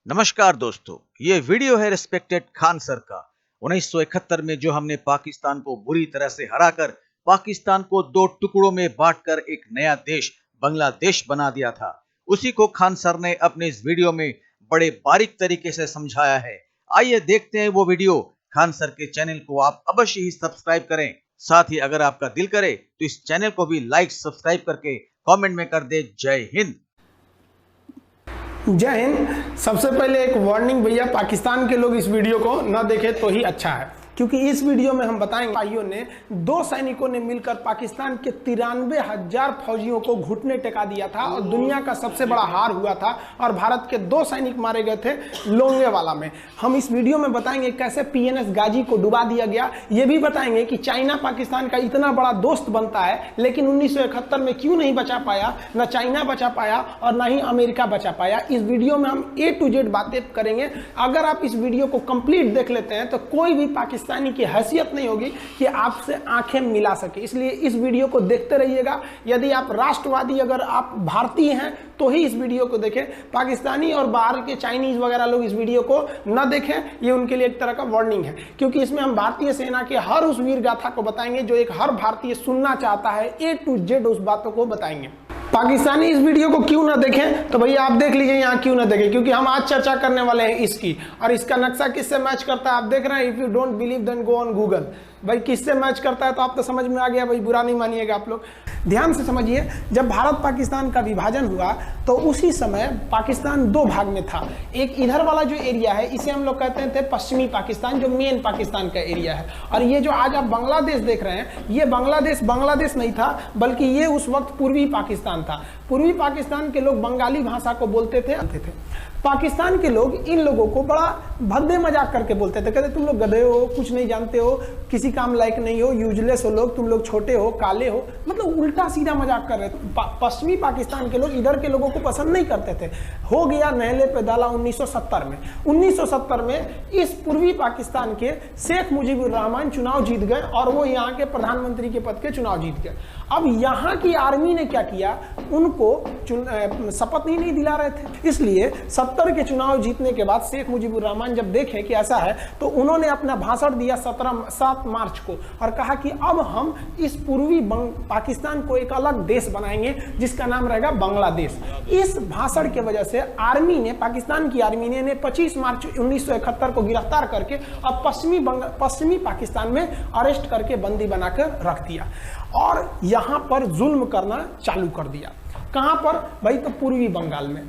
नमस्कार दोस्तों, ये वीडियो है रिस्पेक्टेड खान सर का। 1971 में जो हमने पाकिस्तान को बुरी तरह से हराकर पाकिस्तान को दो टुकड़ों में बांटकर एक नया देश बांग्लादेश बना दिया था, उसी को खान सर ने अपने इस वीडियो में बड़े बारीक तरीके से समझाया है। आइए देखते हैं वो वीडियो। खान सर के चैनल को आप अवश्य ही सब्सक्राइब करें। साथ ही अगर आपका दिल करे तो इस चैनल को भी लाइक सब्सक्राइब करके कमेंट में कर दे जय हिंद। जय हिंद। सबसे पहले एक वार्निंग भैया, पाकिस्तान के लोग इस वीडियो को न देखें तो ही अच्छा है, क्योंकि इस वीडियो में हम बताएंगे भाइयों ने दो सैनिकों ने मिलकर पाकिस्तान के 93,000 फौजियों को घुटने टेका दिया था और दुनिया का सबसे बड़ा हार हुआ था और भारत के दो सैनिक मारे गए थे लोंगेवाला में। हम इस वीडियो में बताएंगे कैसे PNS गाजी को डुबा दिया गया। ये भी बताएंगे कि चाइना पाकिस्तान का इतना बड़ा दोस्त बनता है लेकिन 1971 में क्यों नहीं बचा पाया, न चाइना बचा पाया और न ही अमेरिका बचा पाया। इस वीडियो में हम A to Z बातें करेंगे। अगर आप इस वीडियो को कंप्लीट देख लेते हैं तो कोई भी पाकिस्तानी की हैसियत नहीं होगी कि आपसे आंखें मिला सके, इसलिए इस वीडियो को देखते रहिएगा। यदि आप राष्ट्रवादी, अगर आप भारतीय हैं तो ही इस वीडियो को देखें। पाकिस्तानी और बाहर के चाइनीज वगैरह लोग इस वीडियो को न देखें, ये उनके लिए एक तरह का वार्निंग है, क्योंकि इसमें हम भारतीय सेना के हर उस वीर गाथा को बताएंगे जो एक हर भारतीय सुनना चाहता है। A to Z उस बातों को बताएंगे। पाकिस्तानी इस वीडियो को क्यों ना देखें तो भैया आप देख लीजिए यहाँ क्यों ना देखें, क्योंकि हम आज चर्चा करने वाले हैं इसकी, और इसका नक्शा किससे मैच करता है आप देख रहे हैं। If you don't believe then go on Google. भाई किससे मैच करता है तो आप तो समझ में आ गया, भाई बुरा नहीं मानिएगा आप लोग। ध्यान से समझिए, जब भारत पाकिस्तान का विभाजन हुआ तो उसी समय पाकिस्तान दो भाग में था। एक इधर वाला जो एरिया है इसे हम लोग कहते थे पश्चिमी पाकिस्तान, जो मेन पाकिस्तान का एरिया है। और ये जो आज आप बांग्लादेश देख रहे हैं, ये बांग्लादेश नहीं था, बल्कि ये उस वक्त पूर्वी पाकिस्तान था। पूर्वी पाकिस्तान के लोग बंगाली भाषा को बोलते थे। पाकिस्तान के लोग इन लोगों को बड़ा भद्दे मजाक करके बोलते थे, कहते तुम लोग गधे हो, कुछ नहीं जानते हो, किसी काम लायक नहीं हो, यूजलेस हो लोग, तुम लोग छोटे हो, काले हो, मतलब उल्टा सीधा मजाक कर रहे थे। पश्चिमी पाकिस्तान के लोग इधर के लोगों को पसंद नहीं करते थे। हो गया नहले पे दाला 1970 में। 1970 में इस पूर्वी पाकिस्तान के शेख मुजीबुर रहमान चुनाव जीत गए और वो यहाँ के प्रधानमंत्री के पद के चुनाव जीत गए। अब यहाँ की आर्मी ने क्या किया, उनको शपथ ही नहीं दिला रहे थे। इसलिए 70 के चुनाव जीतने के बाद शेख मुजीबुर रहमान जब देखे कि ऐसा है तो उन्होंने अपना भाषण दिया 7 मार्च को और कहा कि अब हम इस पूर्वी पाकिस्तान को एक अलग देश बनाएंगे जिसका नाम रहेगा बांग्लादेश। इस भाषण की वजह से आर्मी ने, पाकिस्तान की आर्मी ने 25 मार्च 1971 को गिरफ्तार करके अब पश्चिमी पाकिस्तान में अरेस्ट करके बंदी बनाकर रख दिया और यहाँ पर जुल्म करना चालू कर दिया। कहां पर भाई, तो पूर्वी बंगाल में,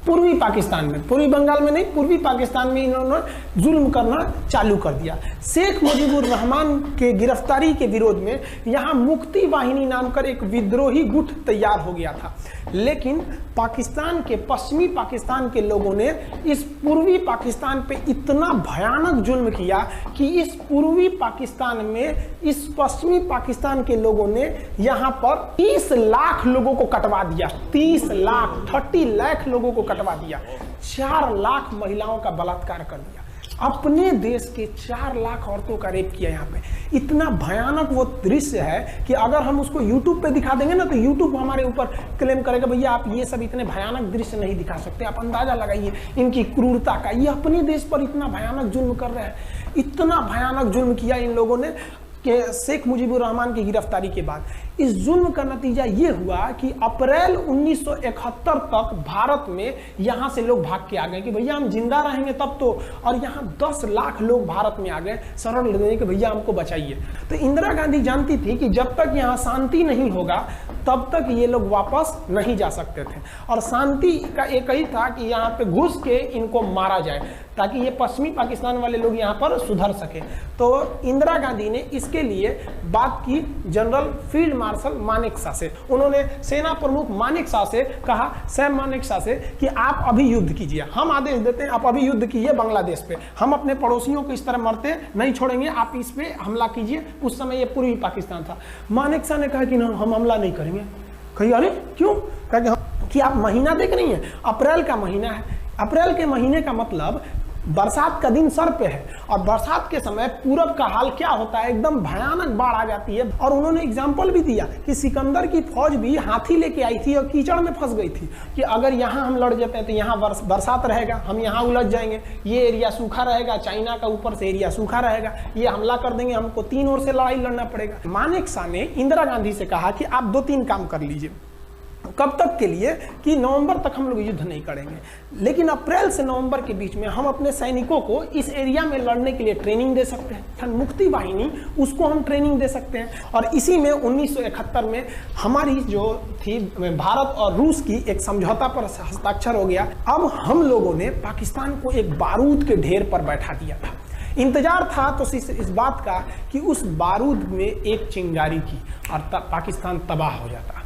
पूर्वी पाकिस्तान में, पूर्वी बंगाल में नहीं, पूर्वी पाकिस्तान में इन्होंने जुल्म करना चालू कर दिया। शेख मुजीबुर रहमान के गिरफ्तारी के विरोध में यहाँ मुक्ति वाहिनी नाम कर एक विद्रोही गुट तैयार हो गया था, लेकिन पाकिस्तान के, पश्चिमी पाकिस्तान के लोगों ने इस पूर्वी पाकिस्तान पे इतना भयानक जुल्म किया कि इस पूर्वी पाकिस्तान में इस पश्चिमी पाकिस्तान के लोगों ने यहाँ पर 30 लाख लोगों को कटवा दिया। 30 लाख लोगों को कटवा दिया। 4 लाख महिलाओं का बलात्कार कर दिया। अपने देश के 4 लाख औरतों का रेप किया यहाँ पे। इतना भयानक वो दृश्य है कि अगर हम उसको YouTube पे दिखा देंगे ना तो YouTube हमारे ऊपर क्लेम करेगा, भैया आप ये सब इतने भयानक दृश्य नहीं दिखा सकते। आप अंदाजा लगाइए इनकी क्रूरता का। ये अपने देश पर इतना भयानक जुल्म कर रहे हैं। इतना भयानक जुल्म किया इन लोगों ने कि शेख मुजीबुर रहमान की गिरफ्तारी के बाद इस जुल्म का नतीजा ये हुआ कि अप्रैल 1971 तक भारत में यहाँ से लोग भाग के आ गए कि भैया हम जिंदा रहेंगे तब तो, और यहाँ 10 लाख लोग भारत में आ गए शरण लेने के, भैया हमको बचाइए। तो इंदिरा गांधी जानती थी कि जब तक यहाँ शांति नहीं होगा तब तक ये लोग वापस नहीं जा सकते थे, और शांति का एक ही था कि यहाँ पे घुस के इनको मारा जाए ताकि ये पश्चिमी पाकिस्तान वाले लोग यहाँ पर सुधर सके। तो इंदिरा गांधी ने इसके लिए बात की जनरल फील्ड मार्शल मानेकशॉ से। उन्होंने सेना प्रमुख मानेकशॉ से कहा, सैम मानेकशॉ से, कि आप अभी युद्ध कीजिए, हम आदेश देते हैं आप अभी युद्ध कीजिए बांग्लादेश पे, हम अपने पड़ोसियों को इस तरह मरते नहीं छोड़ेंगे, आप इस पे हमला कीजिए। उस समय ये पूर्वी पाकिस्तान था। मानेकशॉ ने कहा कि ना हम हमला नहीं करेंगे। कही अरे क्यों? कहा कि आप महीना देख रही हैं, अप्रैल का महीना है। अप्रैल के महीने का मतलब बरसात का दिन सर पे है और बरसात के समय पूरब का हाल क्या होता है, एकदम भयानक बाढ़ आ जाती है। और उन्होंने एग्जाम्पल भी दिया कि सिकंदर की फौज भी हाथी लेके आई थी और कीचड़ में फंस गई थी कि अगर यहाँ हम लड़ जाते हैं तो यहाँ बरसात रहेगा, हम यहाँ उलझ जाएंगे, ये एरिया सूखा रहेगा, चाइना का ऊपर से एरिया सूखा रहेगा, ये हमला कर देंगे, हमको 3 ओर से लड़ाई लड़ना पड़ेगा। मानेकशॉ ने इंदिरा गांधी से कहा कि आप 2-3 काम कर लीजिए। कब तक के लिए कि नवंबर तक हम लोग युद्ध नहीं करेंगे, लेकिन अप्रैल से नवंबर के बीच में हम अपने सैनिकों को इस एरिया में लड़ने के लिए ट्रेनिंग दे सकते हैं, मुक्ति वाहिनी उसको हम ट्रेनिंग दे सकते हैं। और इसी में 1971 में हमारी जो थी भारत और रूस की एक समझौता पर हस्ताक्षर हो गया। अब हम लोगों ने पाकिस्तान को एक बारूद के ढेर पर बैठा दिया था। इंतजार था तो इस बात का कि उस बारूद में एक चिंगारी की और तब पाकिस्तान तबाह हो जाता।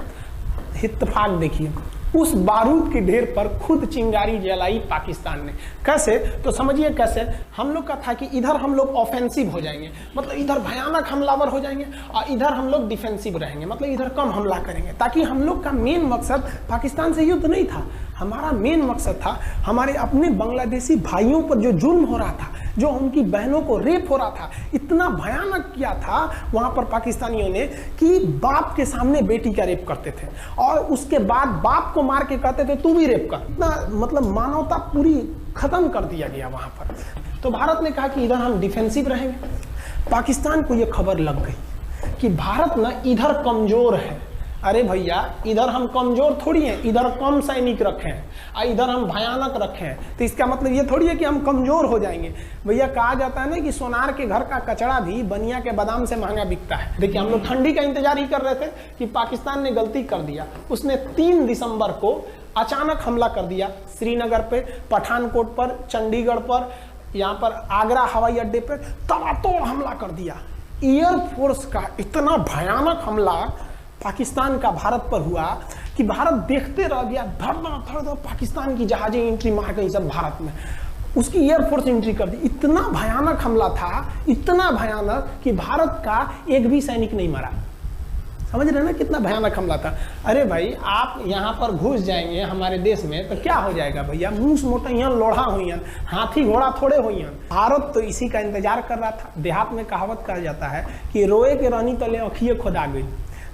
इत्तेफाक देखिए, उस बारूद के ढेर पर खुद चिंगारी जलाई पाकिस्तान ने। कैसे तो समझिए कैसे। हम लोग का था कि इधर हम लोग ऑफेंसिव हो जाएंगे, मतलब इधर भयानक हमलावर हो जाएंगे, और इधर हम लोग डिफेंसिव रहेंगे, मतलब इधर कम हमला करेंगे, ताकि हम लोग का मेन मकसद पाकिस्तान से युद्ध नहीं था। हमारा मेन मकसद था हमारे अपने बांग्लादेशी भाइयों पर जो जुल्म हो रहा था, जो उनकी बहनों को रेप हो रहा था, इतना भयानक किया था वहां पर पाकिस्तानियों ने कि बाप के सामने बेटी का रेप करते थे और उसके बाद बाप को मार के कहते थे तू भी रेप कर। इतना मतलब मानवता पूरी खत्म कर दिया गया वहां पर। तो भारत ने कहा कि इधर हम डिफेंसिव रहेंगे। पाकिस्तान को यह खबर लग गई कि भारत ना इधर कमजोर है। अरे भैया, इधर हम कमजोर थोड़ी हैं, इधर कम सैनिक रखे हैं और इधर हम भयानक रखे हैं, तो इसका मतलब ये थोड़ी है कि हम कमजोर हो जाएंगे। भैया कहा जाता है ना कि सोनार के घर का कचड़ा भी बनिया के बादाम से महंगा बिकता है। देखिए हम लोग ठंडी का इंतजार ही कर रहे थे कि पाकिस्तान ने गलती कर दिया। उसने 3 दिसंबर को अचानक हमला कर दिया श्रीनगर पे, पठानकोट पर, चंडीगढ़ पर, यहाँ पर आगरा हवाई अड्डे पर तबातोड़ हमला कर दिया। एयरफोर्स का इतना भयानक हमला पाकिस्तान का भारत पर हुआ कि भारत देखते रह गया। धड़ पाकिस्तान की जहाजें एंट्री मार गई सब भारत में, उसकी एयरफोर्स एंट्री कर दी। इतना भयानक हमला था, इतना भयानक कि भारत का एक भी सैनिक नहीं मरा। समझ रहे ना कितना भयानक हमला था। अरे भाई, आप यहाँ पर घुस जाएंगे हमारे देश में तो क्या हो जाएगा भैया, मूस मोटा यहाँ लोढ़ा हुई, हाथी घोड़ा थोड़े हुई। भारत तो इसी का इंतजार कर रहा था। देहात में कहावत कहा जाता है कि रोए के रानी तले अखिए खुदा गई।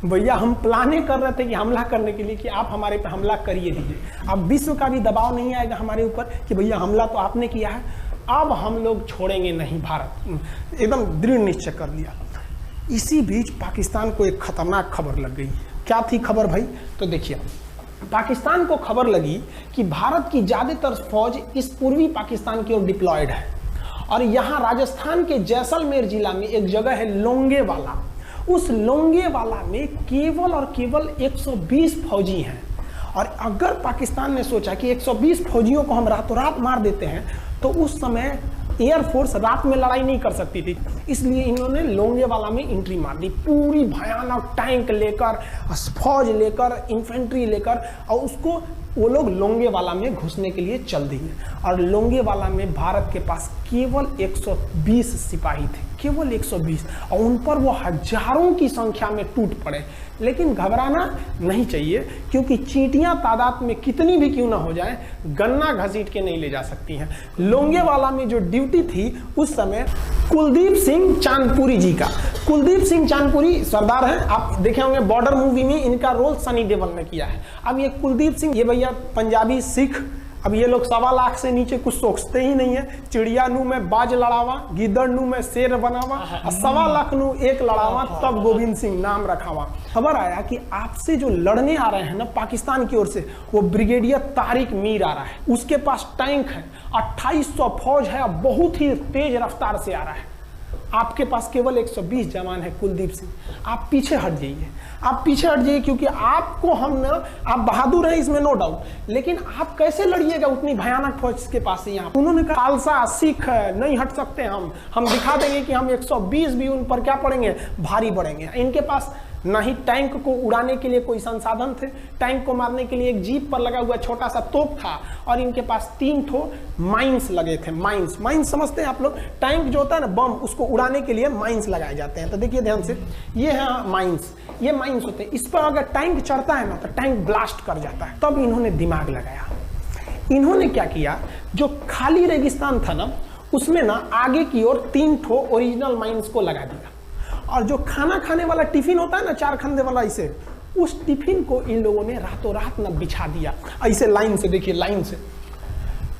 भैया हम प्लाने कर रहे थे कि हमला करने के लिए कि आप हमारे पे हमला करिए दीजिए। अब विश्व का भी दबाव नहीं आएगा हमारे ऊपर कि भैया हमला तो आपने किया है, अब हम लोग छोड़ेंगे नहीं। भारत एकदम दृढ़ निश्चय कर लिया। इसी बीच पाकिस्तान को एक खतरनाक खबर लग गई। क्या थी खबर भाई? तो देखिए, पाकिस्तान को खबर लगी कि भारत की ज्यादातर फौज इस पूर्वी पाकिस्तान की ओर डिप्लॉयड है और यहाँ राजस्थान के जैसलमेर जिला में एक जगह है लोंगेवाला। उस लोंगेवाला में केवल और केवल 120 फौजी हैं। और अगर पाकिस्तान ने सोचा कि 120 फौजियों को हम रातों रात मार देते हैं तो उस समय एयरफोर्स रात में लड़ाई नहीं कर सकती थी, इसलिए इन्होंने लोंगेवाला में एंट्री मार दी। पूरी भयानक टैंक लेकर, फौज लेकर, इन्फेंट्री लेकर, और उसको वो लोग लोंगेवाला में घुसने के लिए चल दिए। और लोंगेवाला में भारत के पास केवल 120 सिपाही थे, केवल 120, और उन पर वो हजारों की संख्या में टूट पड़े। लेकिन घबराना नहीं चाहिए, क्योंकि चींटियां तादाद में कितनी भी क्यों ना हो जाए, गन्ना घसीट के नहीं ले जा सकती हैं। लोंगेवाला में जो ड्यूटी थी उस समय कुलदीप सिंह चांदपुरी जी का। कुलदीप सिंह चांदपुरी सरदार हैं, आप देखे होंगे बॉर्डर मूवी में इनका रोल सनी देओल ने किया है। अब ये कुलदीप सिंह, ये भैया पंजाबी सिख, अब ये लोग 1.25 लाख से नीचे कुछ सोचते ही नहीं है। चिड़िया नू में बाज लड़ावा, गिदड़ नू में शेर बनावा, और 1.25 लाख नू एक लड़ावा, तब गोविंद सिंह नाम रखावा। खबर आया कि आपसे जो लड़ने आ रहे हैं ना पाकिस्तान की ओर से, वो ब्रिगेडियर तारिक मीर आ रहा है। उसके पास टैंक है, 2800 फौज है, बहुत ही तेज रफ्तार से आ रहा है। आपके पास केवल 120 जवान है कुलदीप सिंह, आप पीछे हट जाइए, आप पीछे हट जाइए, क्योंकि आपको हम ना, आप बहादुर हैं इसमें नो डाउट, लेकिन आप कैसे लड़िएगा उतनी भयानक फौज के पास से। यहाँ उन्होंने कहा खालसा सिख नहीं हट सकते, हम दिखा देंगे कि हम 120 भी उन पर क्या पड़ेंगे, भारी पड़ेंगे। इनके पास ना ही टैंक को उड़ाने के लिए कोई संसाधन थे, टैंक को मारने के लिए एक जीप पर लगा हुआ छोटा सा तोप था, और इनके पास 3 ठो माइंस लगे थे। माइंस समझते हैं आप लोग, टैंक जो होता है ना बम, उसको उड़ाने के लिए माइंस लगाए जाते हैं। तो देखिए ध्यान से, ये है माइंस, ये माइंस होते हैं। इस पर अगर टैंक चढ़ता है ना तो टैंक ब्लास्ट कर जाता है। तब इन्होंने दिमाग लगाया। इन्होंने क्या किया, जो खाली रेगिस्तान था ना, उसमें ना आगे की ओर 3 ठो ओरिजिनल माइंस को लगा दिया, और जो खाना खाने वाला टिफिन होता है ना 4 खंडे वाला, इसे उस टिफिन को इन लोगों ने रातों रात ना बिछा दिया। ऐसे लाइन से देखिए, लाइन से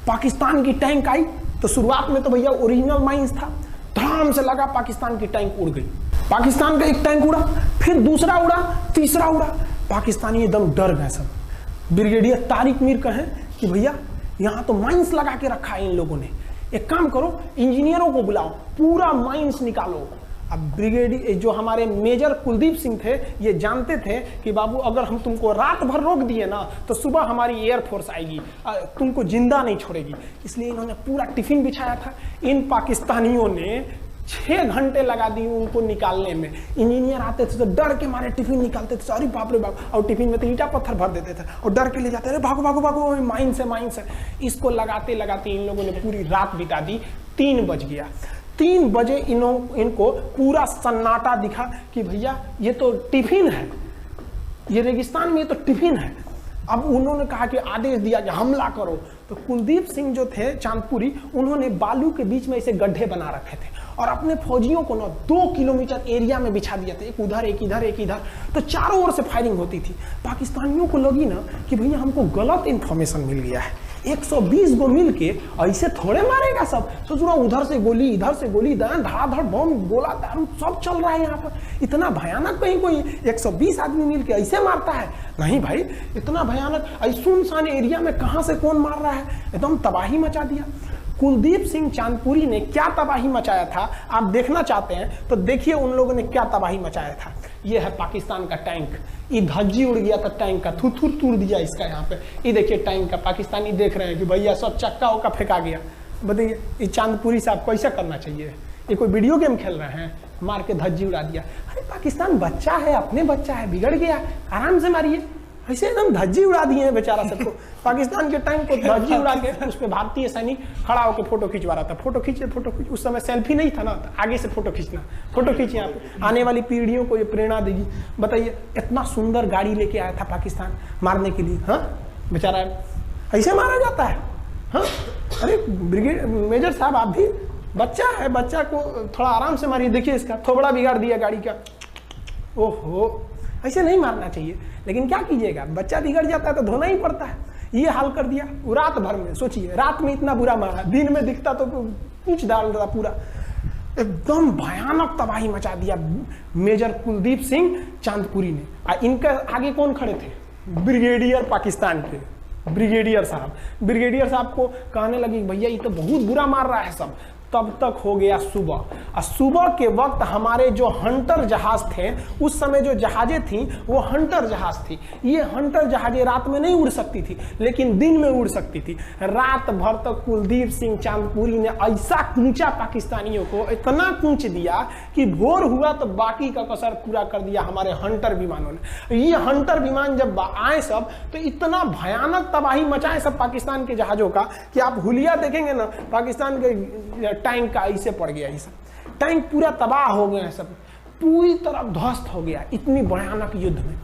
पाकिस्तान की टैंक आई तो शुरुआत में तो भैया ओरिजिनल माइंस था, धड़ाम से लगा, पाकिस्तान की टैंक उड़ गई। पाकिस्तान का एक टैंक उड़ा, फिर दूसरा उड़ा, तीसरा उड़ा, पाकिस्तानी एकदम डर गए सब। ब्रिगेडियर तारिक मीर कहें कि भैया यहाँ तो माइंस लगा के रखा है इन लोगों ने, एक काम करो इंजीनियरों को बुलाओ, पूरा माइंस निकालो। अब ब्रिगेडियर जो हमारे मेजर कुलदीप सिंह थे, ये जानते थे कि बाबू अगर हम तुमको रात भर रोक दिए ना तो सुबह हमारी एयरफोर्स आएगी, तुमको जिंदा नहीं छोड़ेगी, इसलिए इन्होंने पूरा टिफिन बिछाया था। इन पाकिस्तानियों ने 6 घंटे लगा दिए उनको निकालने में। इंजीनियर आते थे तो डर के मारे टिफिन निकालते थे, अरे बाप रे बाप, और टिफिन में तो ईंटा पत्थर भर देते थे और डर के ले जाते, अरे भागो भागो भागो, माइंस है माइंस है। इसको लगाते लगाते इन लोगों ने पूरी रात बिता दी। 3 बज गया, 3 बजे इनको पूरा सन्नाटा दिखा कि भैया ये तो टिफिन है, ये रेगिस्तान में ये तो टिफिन है। अब उन्होंने कहा कि आदेश दिया कि हमला करो, तो कुलदीप सिंह जो थे चांदपुरी, उन्होंने बालू के बीच में ऐसे गड्ढे बना रखे थे और अपने फौजियों को ना 2 किलोमीटर एरिया में बिछा दिया था, एक उधर एक इधर एक इधर, तो चारों ओर से फायरिंग होती थी। पाकिस्तानियों को लगी ना कि भैया हमको गलत इंफॉर्मेशन मिल गया है, 120 गो मिल के ऐसे थोड़े मारेगा सब। सोच रहा उधर से गोली इधर से गोली, धड़ाधड़ बम गोला दारू सब चल रहा है यहाँ पर, इतना भयानक कहीं कोई 120 आदमी मिल के ऐसे मारता है? नहीं भाई, इतना भयानक सुनसान एरिया में कहाँ से कौन मार रहा है, एकदम तबाही मचा दिया। कुलदीप सिंह चांदपुरी ने क्या तबाही मचाया था आप देखना चाहते हैं तो देखिए उन लोगों ने क्या तबाही मचाया था। ये है पाकिस्तान का टैंक, ये धज्जी उड़ गया था टैंक का, थुथुर तोड़ दिया इसका यहाँ पे। ये देखिए टैंक का, पाकिस्तानी देख रहे हैं कि भैया सब चक्का उक्का फेंका गया। बताइए ये चांदपुरी साहब को ऐसा करना चाहिए? ये कोई वीडियो गेम खेल रहे हैं? मार के धज्जी उड़ा दिया। अरे पाकिस्तान बच्चा है, अपने बच्चा है, बिगड़ गया, आराम से मारिए। ऐसे एकदम धज्जी उड़ा दिए हैं बेचारा सबको। पाकिस्तान के टैंक को धज्जी उड़ा के उस पर भारतीय सैनिक खड़ा होकर फोटो खिंचवा रहा था। फोटो खींचे, फोटो खींच, उस समय सेल्फी नहीं था ना, आगे से फोटो खींचना, फोटो खींचे। यहाँ पे आने वाली पीढ़ियों को ये प्रेरणा देगी। बताइए इतना सुंदर गाड़ी लेके आया था पाकिस्तान मारने के लिए, हाँ बेचारा ऐसे मारा जाता है? हाँ अरे ब्रिगेड मेजर साहब आप भी बच्चा है, बच्चा को थोड़ा आराम से मारिए। देखिए इसका थोबड़ा बिगाड़ दिया गाड़ी का। ओहो, ऐसे नहीं मारना चाहिए, लेकिन क्या कीजिएगा, बच्चा बिगड़ जाता है तो धोना ही पड़ता है। ये हाल कर दिया रात भर में। सोचिए रात में इतना बुरा मारा, दिन में दिखता तो पूछ डाल रहा पूरा। एकदम भयानक तबाही मचा दिया मेजर कुलदीप सिंह चांदपुरी ने। इनके आगे कौन खड़े थे? ब्रिगेडियर पाकिस्तान के ब्रिगेडियर साहब। ब्रिगेडियर साहब को कहने लगी भैया ये तो बहुत बुरा मार रहा है सब। तब तक हो गया सुबह, और सुबह के वक्त हमारे जो हंटर जहाज थे, उस समय जो जहाजें थी वो हंटर जहाज थी। ये हंटर जहाजें रात में नहीं उड़ सकती थी, लेकिन दिन में उड़ सकती थी। रात भर तक कुलदीप सिंह चांदपुरी ने ऐसा कूचा पाकिस्तानियों को, इतना कूच दिया कि भोर हुआ तो बाकी का कसर पूरा कर दिया हमारे हंटर विमानों ने। ये हंटर विमान जब आए सब तो इतना भयानक तबाही मचाए सब पाकिस्तान के जहाजों का कि आप हुलिया देखेंगे ना, पाकिस्तान के टैंक का ऐसे पड़ गया। ये सब टैंक पूरा तबाह हो गया, सब पूरी तरह ध्वस्त हो गया इतनी भयानक युद्ध में।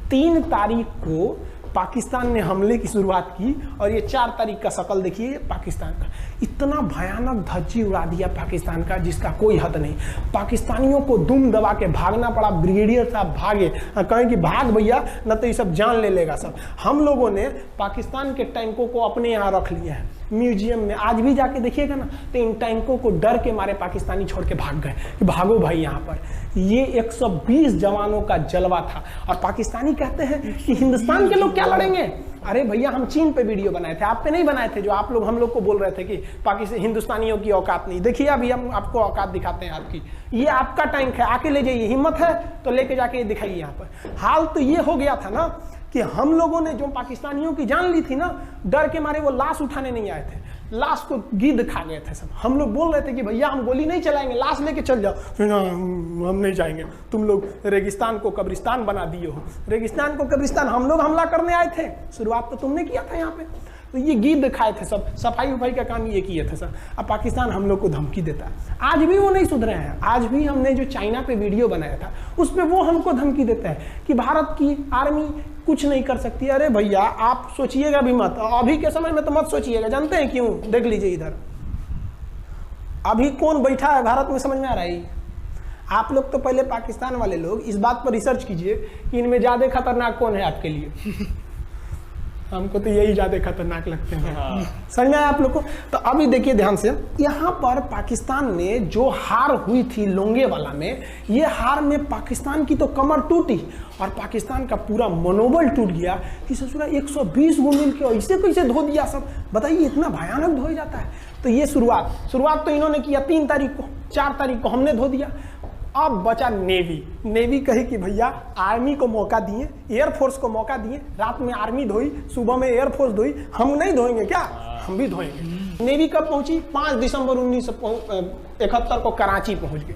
3 तारीख को पाकिस्तान ने हमले की शुरुआत की और ये 4 तारीख का शकल देखिए पाकिस्तान का। इतना भयानक धज्जी उड़ा दिया पाकिस्तान का जिसका कोई हद नहीं। पाकिस्तानियों को दुम दबा के भागना पड़ा। ब्रिगेडियर साहब भागे, कहें कि भाग भैया न तो ये सब जान ले लेगा सब। हम लोगों ने पाकिस्तान के टैंकों को अपने यहाँ रख लिया है म्यूजियम में। आज भी जाके देखिएगा ना तो इन टैंकों को डर के मारे पाकिस्तानी छोड़ के भाग गए कि भागो भाई यहाँ पर। ये 120 जवानों का जलवा था। और पाकिस्तानी कहते हैं कि हिंदुस्तान के लोग क्या लड़ेंगे। अरे भैया हम चीन पे वीडियो बनाए थे, आप पे नहीं बनाए थे, जो आप लोग हम लोग को बोल रहे थे कि पाकिस्तान हिंदुस्तानियों की औकात नहीं। देखिए अभी हम आपको औकात दिखाते हैं आपकी। ये आपका टैंक है, आके ले जाइए, हिम्मत है तो लेके जाके दिखाइए यहाँ पर। हाल तो ये हो गया था ना कि हम लोगों ने जो पाकिस्तानियों की जान ली थी ना, डर के मारे वो लाश उठाने नहीं आए थे, लाश को गिद्ध खा गए थे सब। हम लोग बोल रहे थे कि भैया हम गोली नहीं चलाएंगे, लाश लेके चल जाओ। हम नहीं जाएंगे, तुम लोग रेगिस्तान को कब्रिस्तान बना दिए हो। रेगिस्तान को कब्रिस्तान हम लोग हमला करने आए थे, शुरुआत तो तुमने किया था यहाँ पे। तो ये गिद्ध खाए थे सब, सफाई वफाई का काम ये किए थे सर। अब पाकिस्तान हम लोग को धमकी देता है, आज भी वो नहीं सुधरे हैं। आज भी हमने जो चाइना पे वीडियो बनाया था उस पर वो हमको धमकी देता है कि भारत की आर्मी कुछ नहीं कर सकती। अरे भैया आप सोचिएगा भी मत, अभी के समय में तो मत सोचिएगा। जानते हैं क्यों? देख लीजिए इधर अभी कौन बैठा है भारत में, समझ में आ रहा है? आप लोग तो पहले पाकिस्तान वाले लोग इस बात पर रिसर्च कीजिए कि इनमें ज्यादा खतरनाक कौन है आपके लिए। हमको तो यही ज्यादा खतरनाक लगते हैं। समझ में आया आप लोग को? तो अभी देखिए ध्यान से, यहाँ पर पाकिस्तान में जो हार हुई थी लोंगेवाला में, ये हार में पाकिस्तान की तो कमर टूटी और पाकिस्तान का पूरा मनोबल टूट गया कि ससुरा 120 गो मिल के ऐसे कैसे धो दिया सब। बताइए इतना भयानक धोया जाता है। तो ये शुरुआत तो इन्होंने किया 3 तारीख को, 4 तारीख को हमने धो दिया। अब बचा नेवी कही कि भैया आर्मी को मौका दिए, एयरफोर्स को मौका दिए, रात में आर्मी धोई, सुबह में एयरफोर्स धोई, हम नहीं धोएंगे क्या? हम भी धोएंगे। नेवी कब पहुंची? 5 दिसंबर 1971 को कराची पहुंच गई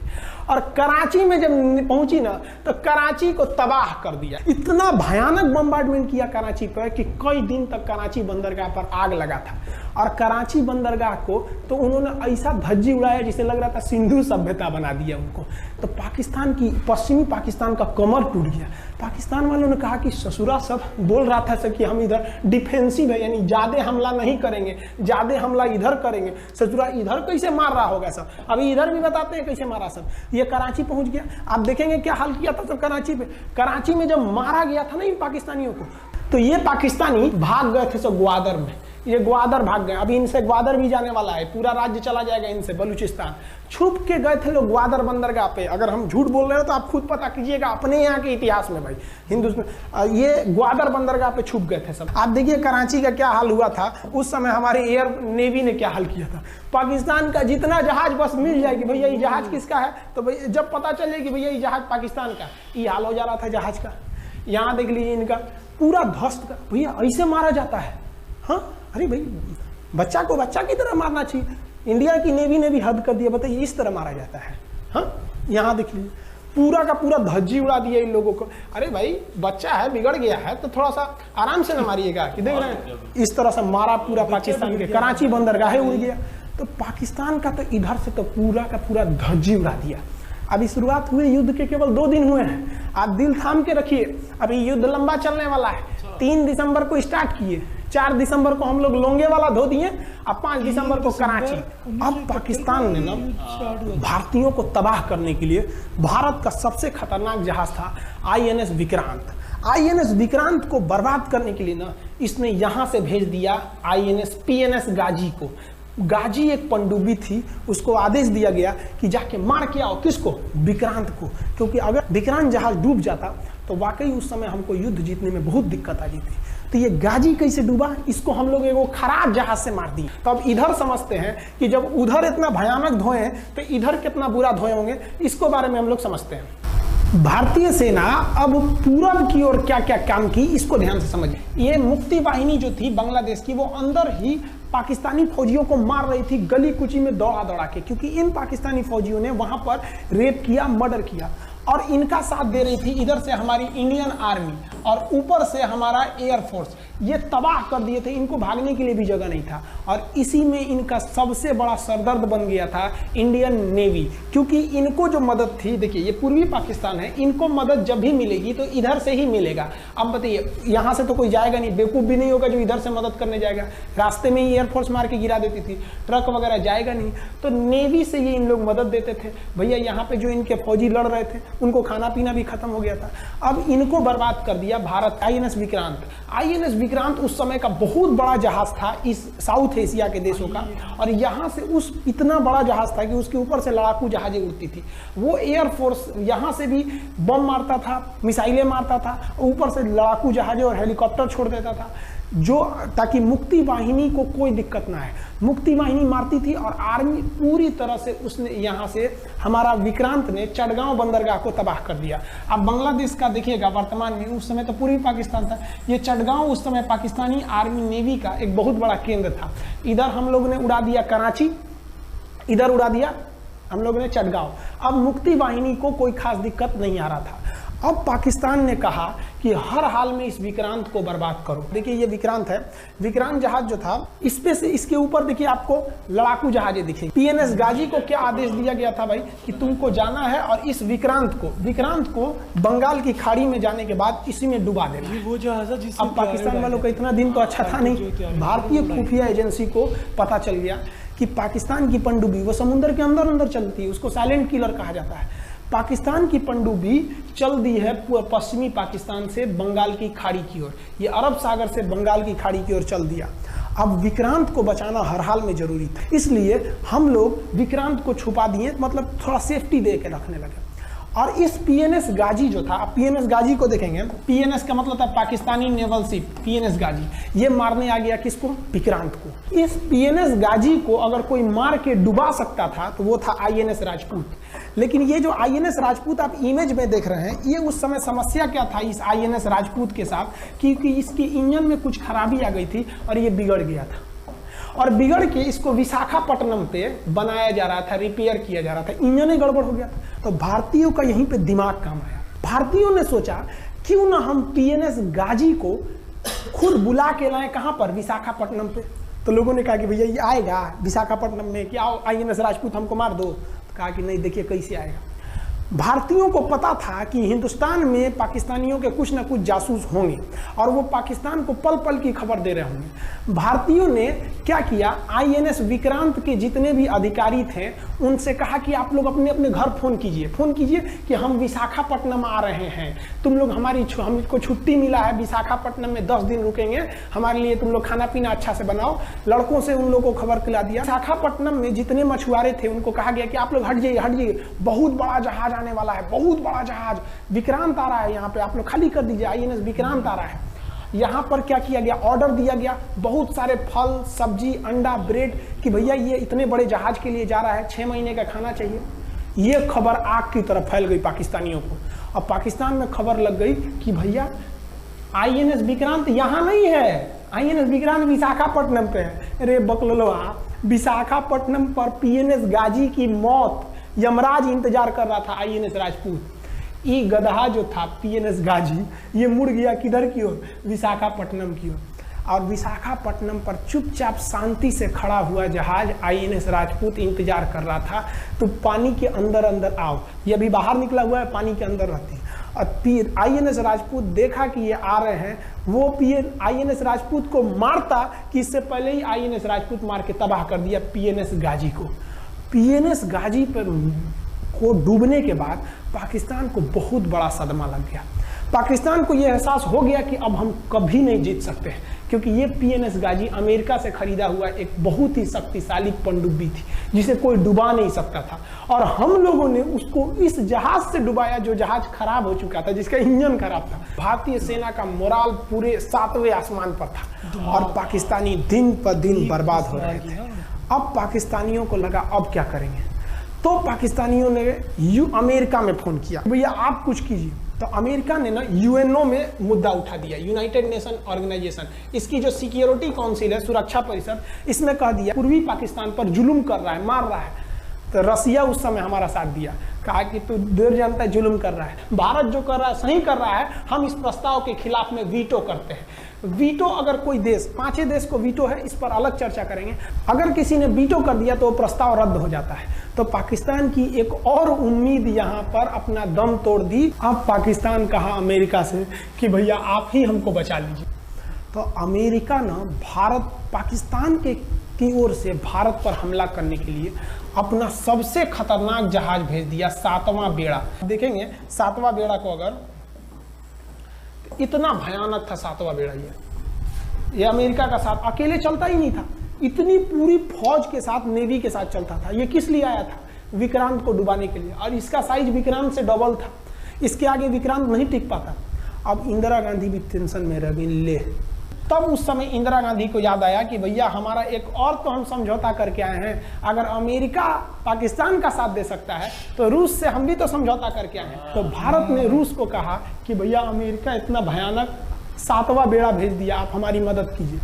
और कराची में जब पहुंची ना तो कराची को तबाह कर दिया। इतना भयानक बम्बार्डमेंट किया कराची पर कि कई दिन तक कराची बंदरगाह पर आग लगा था और कराची बंदरगाह को तो उन्होंने ऐसा धज्जी उड़ाया जिसे लग रहा था सिंधु सभ्यता बना दिया उनको। तो पाकिस्तान की, पश्चिमी पाकिस्तान का कमर टूट गया। पाकिस्तान वालों ने कहा कि ससुरा सब बोल रहा था कि हम इधर डिफेंसिव है, यानी ज्यादा हमला नहीं करेंगे, ज्यादा हमला इधर करेंगे। ससुरा इधर कैसे मार रहा होगा सब, अभी इधर भी बताते हैं कैसे मारा सब। ये कराची पहुंच गया, आप देखेंगे क्या हाल किया था सब कराची पे। कराची में जब मारा गया था ना इन पाकिस्तानियों को, तो ये पाकिस्तानी भाग गए थे सब ग्वादर में। ये ग्वादर भाग गए, अभी इनसे ग्वादर भी जाने वाला है, पूरा राज्य चला जाएगा इनसे, बलूचिस्तान। छुप के गए थे लोग ग्वादर बंदरगाह पे। अगर हम झूठ बोल रहे हो तो आप खुद पता कीजिएगा अपने यहाँ के इतिहास में भाई, हिंदुस्तान। ये ग्वादर बंदरगाह पे छुप गए थे सब। आप देखिए कराची का क्या हाल हुआ था उस समय, हमारे एयर नेवी ने क्या हाल किया था। पाकिस्तान का जितना जहाज बस मिल जाए कि भैया ये जहाज किसका है, तो भैया जब पता चले कि भैया ये जहाज पाकिस्तान का, ये हाल हो जा रहा था जहाज का। यहाँ देख लीजिए इनका पूरा ध्वस्त का। भैया ऐसे मारा जाता है? हाँ, अरे भाई बच्चा को बच्चा की तरह मारना चाहिए। इंडिया की नेवी ने भी हद कर दिया। बताइए इस तरह मारा जाता है? हाँ, यहाँ देख लीजिए पूरा का पूरा धज्जी उड़ा दिया इन लोगों को। अरे भाई बच्चा है, बिगड़ गया है तो थोड़ा सा आराम से न मारिएगा कि देख रहे हैं इस तरह से मारा पूरा पाकिस्तान के। कराची बंदरगाह उड़ गया। तो पाकिस्तान का तो इधर से तो पूरा का पूरा धज्जी उड़ा दिया। अभी शुरुआत हुए युद्ध के केवल 2 दिन हुए हैं, आप दिल थाम के रखिए। अभी युद्ध लंबा चलने वाला है। 3 दिसंबर को स्टार्ट किए, 4 दिसंबर को हम लोग लोंगेवाला धो दिए, अब 5 दिसंबर को कराची। अब पाकिस्तान ने ना भारतीयों को तबाह करने के लिए भारत का सबसे खतरनाक जहाज था INS विक्रांत। INS विक्रांत को बर्बाद करने के लिए ना इसने यहां से भेज दिया INS PNS गाजी को। गाजी एक पनडुब्बी थी, उसको आदेश दिया गया कि जाके मार के आओ। किसको? विक्रांत को। क्योंकि अगर विक्रांत जहाज डूब जाता तो वाकई उस समय हमको युद्ध जीतने में बहुत दिक्कत आ जाती। तो ये गाजी कैसे डूबा, इसको हम लोग एगो खराब जहाज से मार दिए। तो अब इधर समझते हैं कि जब उधर इतना भयानक धोए तो इधर कितना बुरा धोए होंगे, इसको बारे में हम लोग समझते हैं। भारतीय सेना अब पूरब की ओर क्या क्या काम की, इसको ध्यान से समझिए। ये मुक्ति वाहिनी जो थी बांग्लादेश की, वो अंदर ही पाकिस्तानी फौजियों को मार रही थी गली कुची में दौड़ा दौड़ा के, क्योंकि इन पाकिस्तानी फौजियों ने वहां पर रेप किया, मर्डर किया और इनका साथ दे रही थी इधर से हमारी इंडियन आर्मी और ऊपर से हमारा एयरफोर्स। ये तबाह कर दिए थे, इनको भागने के लिए भी जगह नहीं था। और इसी में इनका सबसे बड़ा सरदर्द बन गया था इंडियन नेवी, क्योंकि इनको जो मदद थी, देखिए ये पूर्वी पाकिस्तान है, इनको मदद जब भी मिलेगी तो इधर से ही मिलेगा। अब बताइए यहाँ से तो कोई जाएगा नहीं, बेवकूफ़ भी नहीं होगा जो इधर से मदद करने जाएगा। रास्ते में ही एयरफोर्स मार के गिरा देती थी, ट्रक वगैरह जाएगा नहीं, तो नेवी से ये इन लोग मदद देते थे। भैया यहाँ पे जो इनके फौजी लड़ रहे थे उनको खाना पीना भी खत्म हो गया था। अब इनको बर्बाद कर दिया भारत। INS विक्रांत, INS विक्रांत उस समय का बहुत बड़ा जहाज था इस साउथ एशिया के देशों का, और यहाँ से उस इतना बड़ा जहाज था कि उसके ऊपर से लड़ाकू जहाजें उड़ती थी। वो एयरफोर्स यहाँ से भी बम मारता था, मिसाइलें मारता था, ऊपर से लड़ाकू जहाजें और हेलीकॉप्टर छोड़ देता था, जो ताकि मुक्ति वाहिनी को कोई दिक्कत ना है। मुक्ति वाहिनी मारती थी और आर्मी पूरी तरह से उसने यहाँ से हमारा विक्रांत ने चटगांव बंदरगाह को तबाह कर दिया। अब बांग्लादेश का देखिएगा वर्तमान में, उस समय तो पूर्वी पाकिस्तान था, ये चटगांव उस समय पाकिस्तानी आर्मी नेवी का एक बहुत बड़ा केंद्र था। इधर हम लोग ने उड़ा दिया कराची, इधर उड़ा दिया हम लोग ने चटगांव। अब मुक्ति वाहिनी को कोई खास दिक्कत नहीं आ रहा था। अब पाकिस्तान ने कहा कि हर हाल में इस विक्रांत को बर्बाद करो। देखिए ये विक्रांत है, विक्रांत जहाज जो था इसपे से इसके ऊपर देखिए आपको लड़ाकू जहाजें दिखेंगी। पीएनएस गाजी को क्या आदेश दिया गया था भाई कि तुमको जाना है और इस विक्रांत को बंगाल की खाड़ी में जाने के बाद इसी में डुबा देना। वो जहाज है अब पाकिस्तान वालों का इतना दिन तो अच्छा था नहीं, भारतीय खुफिया एजेंसी को पता चल गया कि पाकिस्तान की पनडुब्बी वो समुद्र के अंदर अंदर चलती है, उसको साइलेंट किलर कहा जाता है। पाकिस्तान की पनडुब्बी चल दी है पश्चिमी पाकिस्तान से बंगाल की खाड़ी की ओर, ये अरब सागर से बंगाल की खाड़ी की ओर चल दिया। अब विक्रांत को बचाना हर हाल में जरूरी था, इसलिए हम लोग विक्रांत को छुपा दिए, मतलब थोड़ा सेफ्टी दे के रखने लगे। और इस पीएनएस गाजी जो था, पीएनएस गाजी को देखेंगे, पीएनएस का मतलब था पाकिस्तानी नेवल शिप, पीएनएस गाजी, ये मारने आ गया किसको? विक्रांत को। इस पीएनएस गाजी को अगर कोई मार के डुबा सकता था तो वो था आईएनएस राजपूत। लेकिन ये जो आईएनएस राजपूत आप इमेज में देख रहे हैं, ये उस समय समस्या क्या था इस आईएनएस राजपूत के साथ, क्योंकि इसके इंजन में कुछ खराबी आ गई थी और ये बिगड़ गया था, और बिगड़ के इसको विशाखापट्टनम पे बनाया जा रहा था, रिपेयर किया जा रहा था, इंजन ही गड़बड़ हो गया था। तो भारतीयों का यहीं पे दिमाग काम आया। भारतीयों ने सोचा क्यों ना हम पीएनएस गाजी को खुद बुला के लाएं, कहां पर? विशाखापट्टनम पे। तो लोगों ने कहा कि भैया ये आएगा विशाखापट्टनम में, क्या आईएनएस राजपूत हमको मार दो? कहा कि नहीं, देखिए कैसे आएगा। भारतीयों को पता था कि हिंदुस्तान में पाकिस्तानियों के कुछ ना कुछ जासूस होंगे और वो पाकिस्तान को पल पल की खबर दे रहे होंगे। भारतीयों ने क्या किया, आईएनएस विक्रांत के जितने भी अधिकारी थे उनसे कहा कि आप लोग अपने अपने घर फोन कीजिए कि हम विशाखापट्टनम आ रहे हैं, तुम लोग हमको छुट्टी मिला है, विशाखापट्टनम में 10 दिन रुकेंगे, हमारे लिए तुम लोग खाना पीना अच्छा से बनाओ। लड़कों से उन लोगों को खबर खिला दिया। विशाखापट्टनम में जितने मछुआरे थे उनको कहा गया कि आप लोग हट जाइए, बहुत बड़ा जहाज आने वाला है, बहुत बड़ा जहाज विक्रांत आ रहा है, यहाँ पे आप लोग खाली कर दीजिए, आईएनएस विक्रांत आ रहा है। यहाँ पर क्या किया गया, ऑर्डर दिया गया, बहुत सारे फल सब्जी अंडा ब्रेड, कि भैया ये इतने बड़े जहाज के लिए जा रहा है, 6 महीने का खाना चाहिए। ये खबर आग की तरफ फैल गई पाकिस्तानियों को। अब पाकिस्तान में खबर लग गई कि भैया आईएनएस विक्रांत यहाँ नहीं है, आईएनएस विक्रांत विशाखापट्टनम पे है। अरे बकलोलवा, विशाखापट्टनम पर पीएनएस गाजी की मौत यमराज इंतजार कर रहा था आईएनएस राजपूत। ये गधा जो था पीएनएस गाजी, ये मुड़ गया किधर की ओर? विशाखापट्टनम की ओर। और विशाखापट्टनम पर चुपचाप शांति से खड़ा हुआ जहाज आईएनएस राजपूत इंतजार कर रहा था, तो पानी के अंदर अंदर आओ। ये अभी बाहर निकला हुआ है, पानी के अंदर रहती है। और फिर आईएनएस राजपूत देखा कि ये आ रहे हैं, वो आईएनएस राजपूत को मारता कि इससे पहले ही आईएनएस राजपूत मार के तबाह कर दिया पीएनएस गाजी को। पीएनएस गाजी पर को डूबने के बाद पाकिस्तान को बहुत बड़ा सदमा लग गया। पाकिस्तान को यह एहसास हो गया कि अब हम कभी नहीं जीत सकते हैं, क्योंकि ये पीएनएस गाजी अमेरिका से खरीदा हुआ एक बहुत ही शक्तिशाली पनडुब्बी थी जिसे कोई डुबा नहीं सकता था, और हम लोगों ने उसको इस जहाज से डुबाया जो जहाज खराब हो चुका था, जिसका इंजन खराब था। भारतीय सेना का मोराल पूरे 7वें आसमान पर था और पाकिस्तानी दिन पर दिन बर्बाद हो रहे थे। अब पाकिस्तानियों को लगा अब क्या करेंगे, तो पाकिस्तानियों ने अमेरिका में फोन किया, भैया आप कुछ कीजिए। तो अमेरिका ने ना यूएनओ में मुद्दा उठा दिया, यूनाइटेड नेशन ऑर्गेनाइजेशन, इसकी जो सिक्योरिटी काउंसिल है, सुरक्षा परिषद, इसमें कह दिया पूर्वी पाकिस्तान पर जुल्म कर रहा है, मार रहा है। तो रसिया उस समय हमारा साथ दिया, कहा कि तू देर जानता है जुल्म कर रहा है, भारत जो कर रहा है सही कर रहा है, हम इस प्रस्ताव के खिलाफ में वीटो करते हैं। वीटो अगर कोई देश, 5 देश को वीटो है, इस पर अलग चर्चा करेंगे, अगर किसी ने वीटो कर दिया तो वो प्रस्ताव रद्द हो जाता है। तो पाकिस्तान की एक और उम्मीद यहाँ पर अपना दम तोड़ दी। अब पाकिस्तान कहा अमेरिका से कि भैया आप ही हमको बचा लीजिए। तो अमेरिका ना पाकिस्तान की ओर से भारत पर हमला करने के लिए अपना सबसे खतरनाक जहाज भेज दिया, 7वां बेड़ा। देखेंगे 7वां बेड़ा को, अगर इतना भयानक था 7वां बेड़ा, ये अमेरिका का साथ अकेले चलता ही नहीं था, इतनी पूरी फौज के साथ, नेवी के साथ चलता था। ये किस लिए आया था? विक्रांत को डुबाने के लिए, और इसका साइज विक्रांत से डबल था, इसके आगे विक्रांत नहीं टिक पाता। अब इंदिरा गांधी भी टेंशन में रह गई। ले, तब उस समय इंदिरा गांधी को याद आया कि भैया हमारा एक और तो हम समझौता करके आए हैं, अगर अमेरिका पाकिस्तान का साथ दे सकता है तो रूस से हम भी तो समझौता करके आए हैं। तो भारत ने रूस को कहा कि भैया अमेरिका इतना भयानक 7वां बेड़ा भेज दिया, आप हमारी मदद कीजिए।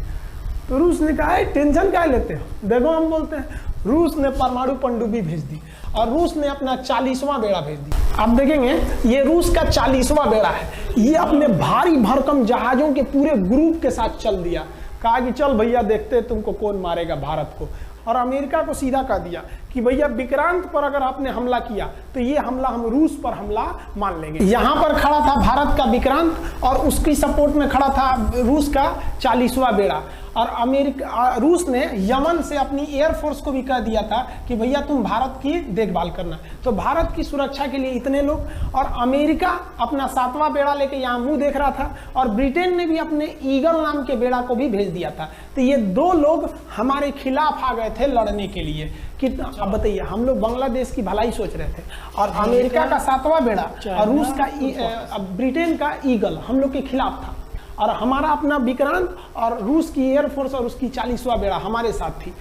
तो रूस ने कहा टेंशन क्या लेते हो, देखो हम बोलते हैं। रूस ने परमाणु पनडुब्बी भेज दी और रूस ने अपना 40वां बेड़ा भेज दिया। आप देखेंगे ये रूस का 40वां बेड़ा है। ये अपने भारी भरकम जहाजों के पूरे ग्रुप के साथ चल दिया, कहा कि चल भैया देखते तुमको कौन मारेगा भारत को। और अमेरिका को सीधा कह दिया कि भैया विक्रांत पर अगर आपने हमला किया तो ये हमला हम रूस पर हमला मान लेंगे। यहां पर खड़ा था भारत का विक्रांत और उसकी सपोर्ट में खड़ा था रूस का 40वां बेड़ा। और रूस ने यमन से अपनी एयरफोर्स को भी कह दिया था कि भैया तुम भारत की देखभाल करना। तो भारत की सुरक्षा के लिए इतने लोग, और अमेरिका अपना 7वां बेड़ा लेके यहाँ मुंह देख रहा था, और ब्रिटेन ने भी अपने ईगल नाम के बेड़ा को भी भेज दिया था। तो ये 2 लोग हमारे खिलाफ आ गए थे लड़ने के लिए। कितना अब बताइए, हम लोग बांग्लादेश की भलाई सोच रहे थे और अमेरिका का 7वां बेड़ा और रूस का ब्रिटेन का ईगल हम लोग के खिलाफ था, और हमारा अपना विक्रांत और रूस की एयरफोर्स और उसकी 40वां बेड़ा हमारे साथ थी।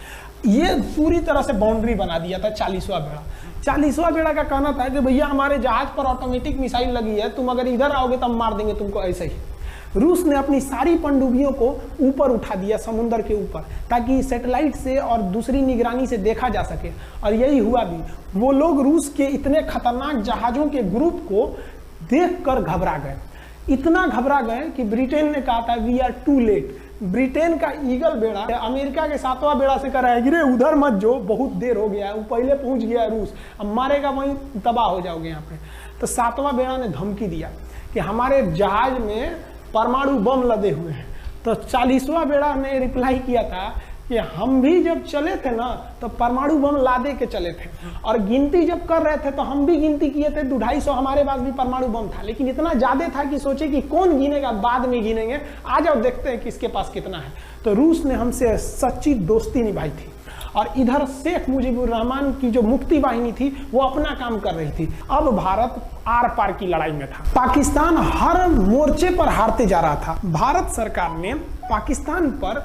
ये पूरी तरह से बाउंड्री बना दिया था 40वां बेड़ा। 40वां बेड़ा का कहना था कि भैया हमारे जहाज पर ऑटोमेटिक मिसाइल लगी है, तुम अगर इधर आओगे तो हम मार देंगे तुमको ऐसे ही। रूस ने अपनी सारी पनडुब्बियों को ऊपर उठा दिया समुद्र के ऊपर, ताकि सैटेलाइट से और दूसरी निगरानी से देखा जा सके, और यही हुआ भी। वो लोग रूस के इतने खतरनाक जहाजों के ग्रुप को देखकर घबरा गए, इतना घबरा गए कि ब्रिटेन ने कहा था we are too late. Britain का ईगल बेड़ा अमेरिका के 7वां बेड़ा से कर रहा है कि रे उधर मत जो, बहुत देर हो गया है, वो पहले पहुंच गया है रूस, अब मारेगा वहीं तबाह हो जाओगे यहाँ पे। तो 7वां बेड़ा ने धमकी दिया कि हमारे जहाज में परमाणु बम लदे हुए हैं। तो 40वां बेड़ा ने रिप्लाई किया था कि हम भी जब चले थे ना तो परमाणु बम लादे के चले थे, और गिनती जब कर रहे थे तो हम भी गिनती किए थे 250 हमारे पास भी परमाणु बम था, लेकिन इतना ज्यादा था कि सोचे कि कौन गिनेगा, बाद में गिनेंगे, आ जाओ देखते हैं किसके पास कितना है। तो रूस ने हमसे सच्ची दोस्ती निभाई थी, और इधर शेख मुजीबुर रहमान की जो मुक्ति वाहिनी थी वो अपना काम कर रही थी। अब भारत आर पार की लड़ाई में था, पाकिस्तान हर मोर्चे पर हारते जा रहा था। भारत सरकार ने पाकिस्तान पर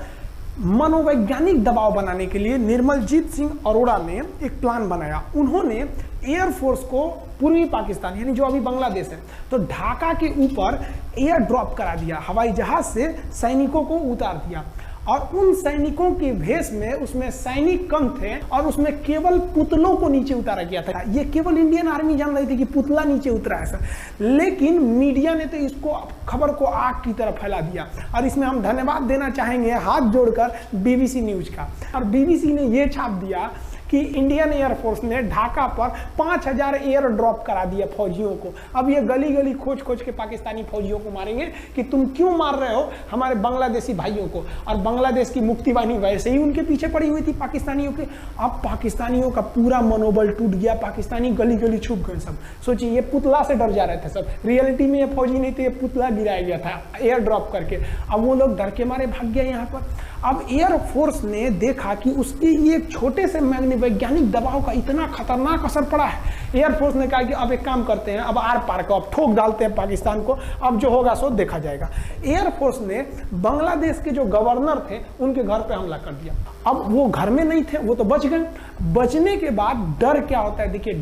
मनोवैज्ञानिक दबाव बनाने के लिए निर्मलजीत सिंह अरोड़ा ने एक प्लान बनाया। उन्होंने एयरफोर्स को पूर्वी पाकिस्तान यानी जो अभी बांग्लादेश है तो ढाका के ऊपर एयर ड्रॉप करा दिया, हवाई जहाज से सैनिकों को उतार दिया, और उन सैनिकों के भेष में उसमें सैनिक कम थे और उसमें केवल पुतलों को नीचे उतारा गया था। ये केवल इंडियन आर्मी जान रही थी कि पुतला नीचे उतरा है सर, लेकिन मीडिया ने तो इसको खबर को आग की तरह फैला दिया। और इसमें हम धन्यवाद देना चाहेंगे हाथ जोड़कर BBC न्यूज का। और BBC ने ये छाप दिया कि इंडियन एयरफोर्स ने ढाका पर 5000 एयर ड्रॉप करा दिया फौजियों को। अब ये गली गली खोज खोज के पाकिस्तानी फौजियों को मारेंगे कि तुम क्यों मार रहे हो हमारे बांग्लादेशी भाइयों को। और बांग्लादेश की मुक्ति वाहिनी वैसे ही उनके पीछे पड़ी हुई थी पाकिस्तानियों के। अब पाकिस्तानियों का पूरा मनोबल टूट गया, पाकिस्तानी गली गली छुप गए सब। सोचिए ये पुतला से डर जा रहे थे सब, रियलिटी में ये फौजी नहीं थे, ये पुतला गिराया गया था एयर ड्रॉप करके। अब वो लोग डर के मारे भाग गए यहाँ पर। अब एयरफोर्स ने देखा कि उसके ये छोटे से वैज्ञानिक दबाव का इतना खतरनाक असर पड़ा है। एयरफोर्स ने कहा कि अब एक काम करते हैं, अब आर पार को अब ठोक डालते हैं पाकिस्तान को, अब जो होगा सो देखा जाएगा। एयरफोर्स ने बांग्लादेश के जो गवर्नर थे उनके घर पे हमला कर दिया। अब वो घर में नहीं थे, वो तो बच गए। बचने के बाद डर क्या होता है, देखिए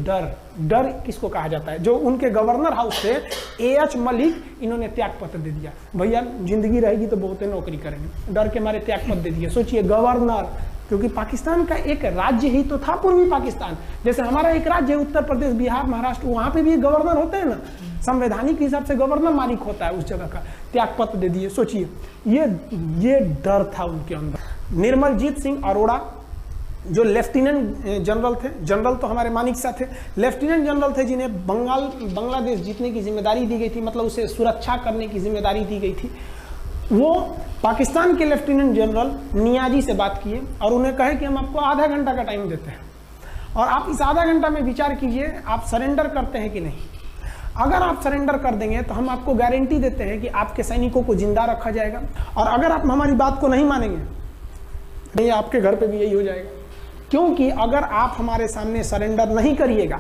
डर किसको कहा जाता है। जो उनके गवर्नर हाउस थे AH मलिक, इन्होंने त्याग पत्र दे दिया, भैया जिंदगी रहेगी तो बहुत नौकरी करेंगे, डर के मारे त्याग पत्र दे दिया। सोचिए गवर्नर, क्योंकि पाकिस्तान का एक राज्य ही तो था पूर्वी पाकिस्तान, जैसे हमारा एक राज्य है उत्तर प्रदेश, बिहार, महाराष्ट्र, वहां पे भी गवर्नर होते हैं ना, संवैधानिक हिसाब से गवर्नर मालिक होता है उस जगह का। त्याग पत्र दे दिए। सोचिए ये डर था उनके अंदर। निर्मलजीत सिंह अरोड़ा जो लेफ्टिनेंट जनरल थे, जनरल तो हमारे मानिक शाह थे, लेफ्टिनेंट जनरल थे जिन्हें बांग्लादेश जीतने की जिम्मेदारी दी गई थी, मतलब उसे सुरक्षा करने की जिम्मेदारी दी गई थी। वो पाकिस्तान के लेफ्टिनेंट जनरल नियाजी से बात किए और उन्हें कहे कि हम आपको आधा घंटा का टाइम देते हैं और आप इस आधा घंटा में विचार कीजिए आप सरेंडर करते हैं कि नहीं। अगर आप सरेंडर कर देंगे तो हम आपको गारंटी देते हैं कि आपके सैनिकों को जिंदा रखा जाएगा, और अगर आप हमारी बात को नहीं मानेंगे नहीं आपके घर पे भी यही हो जाएगा। क्योंकि अगर आप हमारे सामने सरेंडर नहीं करिएगा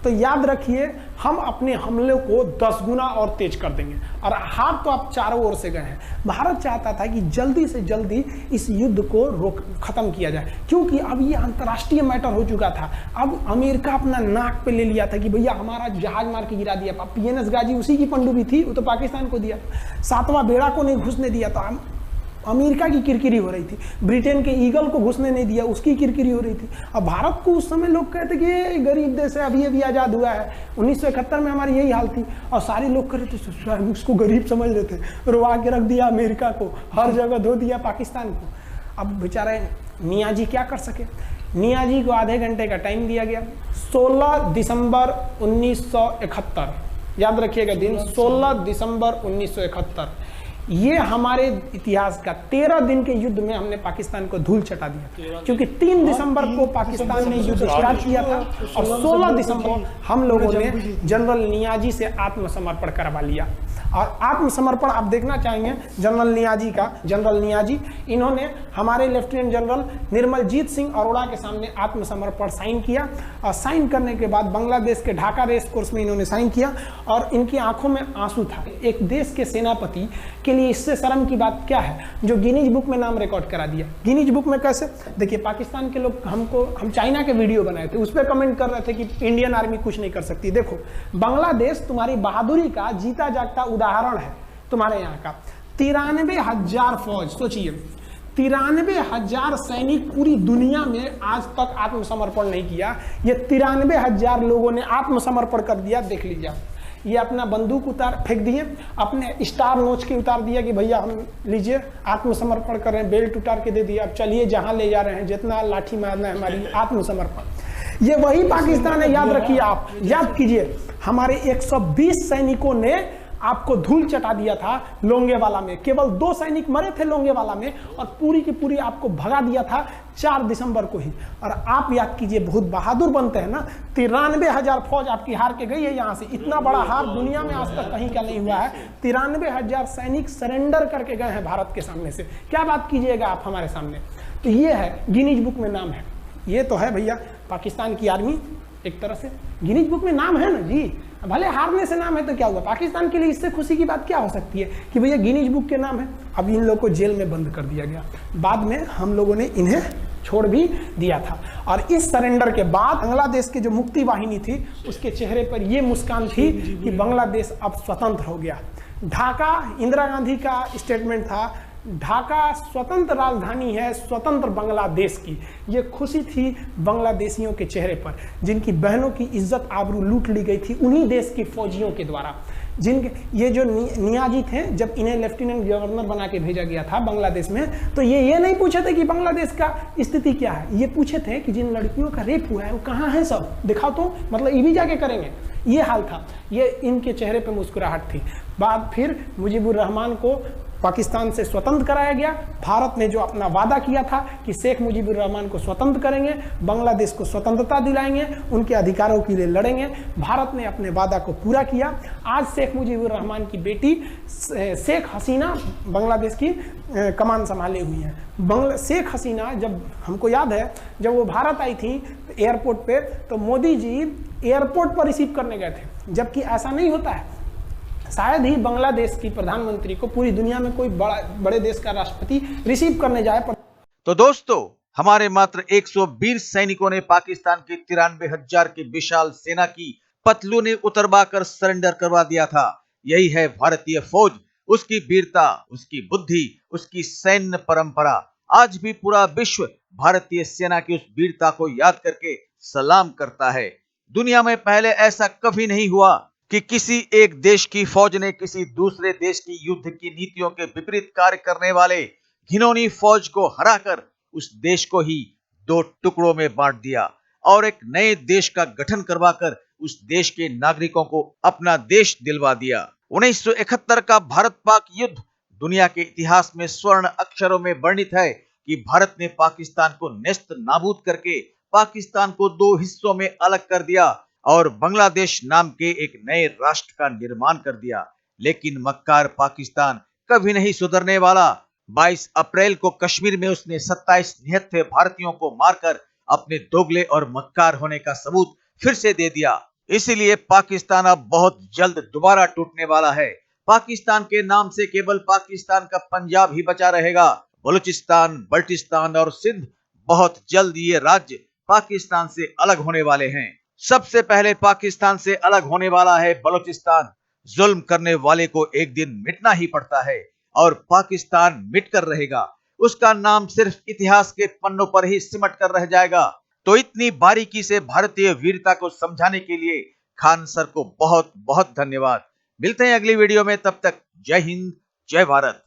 तो याद रखिए हम अपने हमले को 10 गुना और तेज कर देंगे। और हार तो आप चारों ओर से गए हैं। भारत चाहता था कि जल्दी से जल्दी इस युद्ध को खत्म किया जाए, क्योंकि अब ये अंतर्राष्ट्रीय मैटर हो चुका था। अब अमेरिका अपना नाक पे ले लिया था कि भैया हमारा जहाज मार के गिरा दिया। PNS गाजी उसी की पनडुब्बी थी, वो तो पाकिस्तान को दिया। 7वां बेड़ा को नहीं घुसने दिया। तो अमेरिका की किरकिरी हो रही थी, ब्रिटेन के ईगल को घुसने नहीं दिया, उसकी किरकिरी हो रही थी। अब भारत को उस समय लोग कहते कि ये गरीब देश है, अभी अभी आज़ाद हुआ है। 1971 में हमारी यही हाल थी और सारे लोग कह रहे थे, उसको गरीब समझ रहे थे, रुआ के रख दिया अमेरिका को, हर जगह धो दिया पाकिस्तान को। अब बेचारे मियाँ जी क्या कर सके। मियाँ जी को आधे घंटे का टाइम दिया गया। 16 दिसंबर 1971, याद रखिएगा दिन, 16 दिसंबर 1971, ये हमारे इतिहास का 13 दिन के युद्ध में हमने पाकिस्तान को धूल चटा दिया, क्योंकि 3 दिसंबर को पाकिस्तान ने युद्ध स्टार्ट किया था और 16 दिसंबर हम लोगों ने जनरल नियाजी से आत्मसमर्पण करवा लिया। और आत्मसमर्पण आप देखना चाहेंगे जनरल नियाजी का। जनरल नियाजी इन्होंने हमारे लेफ्टिनेंट जनरल निर्मलजीत सिंह अरोड़ा के सामने आत्मसमर्पण साइन किया और साइन करने के बाद बांग्लादेश के ढाका रेस कोर्स में इन्होंने साइन किया और इनकी आंखों में आंसू था। एक देश के सेनापति के लिए इससे शर्म की बात क्या है जो गिनीज बुक में नाम रिकॉर्ड करा दिया। गिनीज बुक में कैसे? देखिए, पाकिस्तान के लोग हम चाइना के वीडियो बनाए थे, उस पर कमेंट कर रहे थे कि इंडियन आर्मी कुछ नहीं कर सकती। देखो, बांग्लादेश तुम्हारी बहादुरी का जीता जागता उदाहरण है। तुम्हारे यहाँ का 93,000 फौज, सोचिए 93,000 सैनिक पूरी दुनिया में आज तक आत्मसमर्पण नहीं किया। ये 93,000 लोगों ने आत्मसमर्पण कर दिया। देख लीजिए, ये अपना बंदूक फेंक दिए, अपने स्टार नोच के उतार दिया कि भैया हम लीजिए आत्मसमर्पण कर रहे हैं, बेल्ट उतार के दे दिया, अब चलिए जहां ले जा रहे हैं, जितना लाठी मारना है हमारी, आत्मसमर्पण। ये वही पाकिस्तान है, याद रखिए, आप याद कीजिए, हमारे 120 सैनिकों ने आपको धूल चटा दिया था लोंगेवाला में। केवल 2 सैनिक मरे थे लोंगेवाला में और पूरी की पूरी आपको भगा दिया था 4 दिसंबर को ही। और आप याद कीजिए, बहुत बहादुर बनते हैं ना, 93,000 फौज आपकी हार के गई है यहाँ से। इतना बड़ा हार दुनिया में आज तक कहीं का नहीं हुआ है। 93,000 सैनिक सरेंडर करके गए हैं भारत के सामने से। क्या बात कीजिएगा आप हमारे सामने। तो ये है, गिनीज बुक में नाम है। ये तो है भैया पाकिस्तान की आर्मी, एक तरह से गिनीज बुक में नाम है ना जी। भले हारने से नाम है तो क्या हुआ, पाकिस्तान के लिए इससे खुशी की बात क्या हो सकती है कि भैया गिनीज बुक के नाम है। अब इन लोगों को जेल में बंद कर दिया गया, बाद में हम लोगों ने इन्हें छोड़ भी दिया था। और इस सरेंडर के बाद बांग्लादेश के जो मुक्ति वाहिनी थी उसके चेहरे पर यह मुस्कान थी कि बांग्लादेश अब स्वतंत्र हो गया। ढाका इंदिरा गांधी का स्टेटमेंट था, ढाका स्वतंत्र राजधानी है स्वतंत्र बांग्लादेश की। ये खुशी थी बांग्लादेशियों के चेहरे पर, जिनकी बहनों की इज्जत आबरू लूट ली गई थी उन्हीं देश की फौजियों के द्वारा। जिनके ये जो नियाजी थे, जब इन्हें लेफ्टिनेंट गवर्नर बना के भेजा गया था बांग्लादेश में, तो ये नहीं पूछे थे कि बांग्लादेश का स्थिति क्या है। ये पूछे थे कि जिन लड़कियों का रेप हुआ है वो कहाँ है, सब दिखाओ तो, मतलब ये भी जाके करेंगे। ये हाल था, ये इनके चेहरे पर मुस्कुराहट थी। बाद फिर मुजीबुर रहमान को पाकिस्तान से स्वतंत्र कराया गया। भारत ने जो अपना वादा किया था कि शेख मुजीबुर रहमान को स्वतंत्र करेंगे, बांग्लादेश को स्वतंत्रता दिलाएंगे, उनके अधिकारों के लिए लड़ेंगे, भारत ने अपने वादा को पूरा किया। आज शेख मुजीबुर रहमान की बेटी शेख हसीना बांग्लादेश की कमान संभाले हुई हैं। शेख हसीना, जब हमको याद है जब वो भारत आई थी एयरपोर्ट पे, तो मोदी जी एयरपोर्ट पर रिसीव करने गए थे, जबकि ऐसा नहीं होता है। शायद ही बांग्लादेश की प्रधानमंत्री को पूरी दुनिया में कोई बड़े देश का राष्ट्रपति रिसीव करने जाए। तो दोस्तों, हमारे मात्र 120 सैनिकों ने पाकिस्तान की 93,000 की विशाल सेना की पतलूने उतरवा कर सरेंडर करवा दिया था। यही है भारतीय फौज, उसकी वीरता, उसकी बुद्धि, उसकी सैन्य परंपरा। आज भी पूरा विश्व भारतीय सेना की उस वीरता को याद करके सलाम करता है। दुनिया में पहले ऐसा कभी नहीं हुआ कि किसी एक देश की फौज ने किसी दूसरे देश की युद्ध की नीतियों के विपरीत कार्य करने वाले घिनौनी फौज को हराकर उस देश को ही 2 टुकड़ों में बांट दिया और एक नए देश का गठन करवाकर उस देश के नागरिकों को अपना देश दिलवा दिया। 1971 का भारत पाक युद्ध दुनिया के इतिहास में स्वर्ण अक्षरों में वर्णित है कि भारत ने पाकिस्तान को नेस्त नाबूद करके पाकिस्तान को 2 हिस्सों में अलग कर दिया और बांग्लादेश नाम के एक नए राष्ट्र का निर्माण कर दिया। लेकिन मक्कार पाकिस्तान कभी नहीं सुधरने वाला। 22 अप्रैल को कश्मीर में उसने 27 निहत्थे भारतीयों को मारकर अपने दोगले और मक्कार होने का सबूत फिर से दे दिया। इसीलिए पाकिस्तान अब बहुत जल्द दोबारा टूटने वाला है। पाकिस्तान के नाम से केवल पाकिस्तान का पंजाब ही बचा रहेगा। बलूचिस्तान, बल्टिस्तान और सिंध, बहुत जल्द ये राज्य पाकिस्तान से अलग होने वाले हैं। सबसे पहले पाकिस्तान से अलग होने वाला है बलूचिस्तान। जुल्म करने वाले को एक दिन मिटना ही पड़ता है। और पाकिस्तान मिटकर रहेगा, उसका नाम सिर्फ इतिहास के पन्नों पर ही सिमट कर रह जाएगा। तो इतनी बारीकी से भारतीय वीरता को समझाने के लिए खान सर को बहुत बहुत धन्यवाद। मिलते हैं अगली वीडियो में, तब तक जय हिंद, जय भारत।